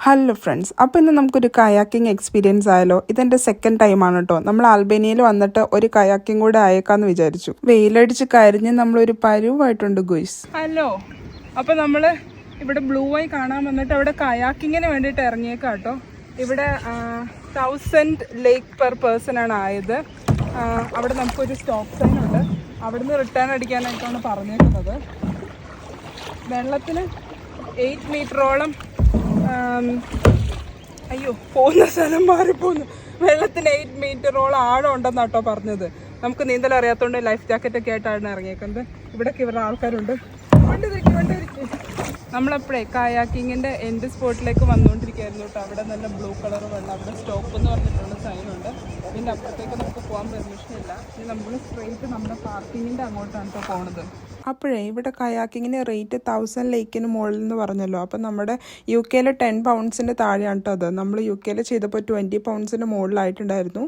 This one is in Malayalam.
ഹലോ ഫ്രണ്ട്സ്, അപ്പോൾ ഇന്ന് നമുക്കൊരു കയാക്കിംഗ് എക്സ്പീരിയൻസ് ആയാലോ. ഇതെൻ്റെ സെക്കൻഡ് ടൈമാണ് കേട്ടോ. നമ്മൾ അൽബേനിയയിൽ വന്നിട്ട് ഒരു കയാക്കിംഗ് കൂടെ ആയേക്കാന്ന് വിചാരിച്ചു. വെയിലടിച്ച് കരിഞ്ഞ് നമ്മളൊരു പരുവായിട്ടുണ്ട് ഗുയ്സ്. ഹലോ, അപ്പോൾ നമ്മൾ ഇവിടെ ബ്ലൂ ഐ കാണാൻ വന്നിട്ട് അവിടെ കയാക്കിങ്ങിന് വേണ്ടിയിട്ട് ഇറങ്ങിയേക്കാം കേട്ടോ. ഇവിടെ 1000 ലേക്ക് പെർ പേഴ്സൺ ആണ് ആയത്. അവിടെ നമുക്കൊരു സ്റ്റോപ്പ് സൈൻ ഉണ്ട്. അവിടുന്ന് റിട്ടേൺ അടിക്കാനായിട്ടാണ് പറഞ്ഞേക്കുന്നത്. വെള്ളത്തിന് 8 മീറ്ററോളം പോകുന്ന സ്ഥലം മാറിപ്പോന്നു. വെള്ളത്തിന് 8 മീറ്ററോളം ആഴം ഉണ്ടെന്ന് കേട്ടോ പറഞ്ഞത്. നമുക്ക് നീന്തൽ അറിയാത്തതുകൊണ്ട് ലൈഫ് ജാക്കറ്റൊക്കെ ആയിട്ടാണ് ഇറങ്ങിയേക്കുന്നത്. ഇവിടെയൊക്കെ ഇവരുടെ ആൾക്കാരുണ്ട്. വണ്ടി തിരിക്കും. നമ്മളെപ്പോഴേ കായാക്കിങ്ങിൻ്റെ എൻഡ് സ്പോട്ടിലേക്ക് വന്നുകൊണ്ടിരിക്കുകയായിരുന്നു കേട്ടോ. അവിടെ നല്ല ബ്ലൂ കളർ വെള്ളം, അവിടെ സ്റ്റോപ്പ് എന്ന് പറഞ്ഞിട്ടുള്ള സൈനുണ്ട്. ഇതിൻ്റെ അപ്പുറത്തേക്ക് നമുക്ക് പോകാൻ പെർമിഷൻ ഇല്ല. ഇനി നമ്മൾ സ്ട്രെയിറ്റ് നമ്മുടെ പാർക്കിങ്ങിൻ്റെ അങ്ങോട്ടാണ് കേട്ടോ പോണത്. അപ്പോഴേ ഇവിടെ കയാക്കിങ്ങിന് റേറ്റ് 1000 ലേക്കിന് മുകളിൽ എന്ന് പറഞ്ഞല്ലോ. അപ്പം നമ്മുടെ UK 10 പൗണ്ട്സിൻ്റെ താഴെയാണ് കേട്ടോ അത്. നമ്മൾ UK ചെയ്തപ്പോൾ 20 പൗണ്ട്സിന് മുകളിലായിട്ടുണ്ടായിരുന്നു.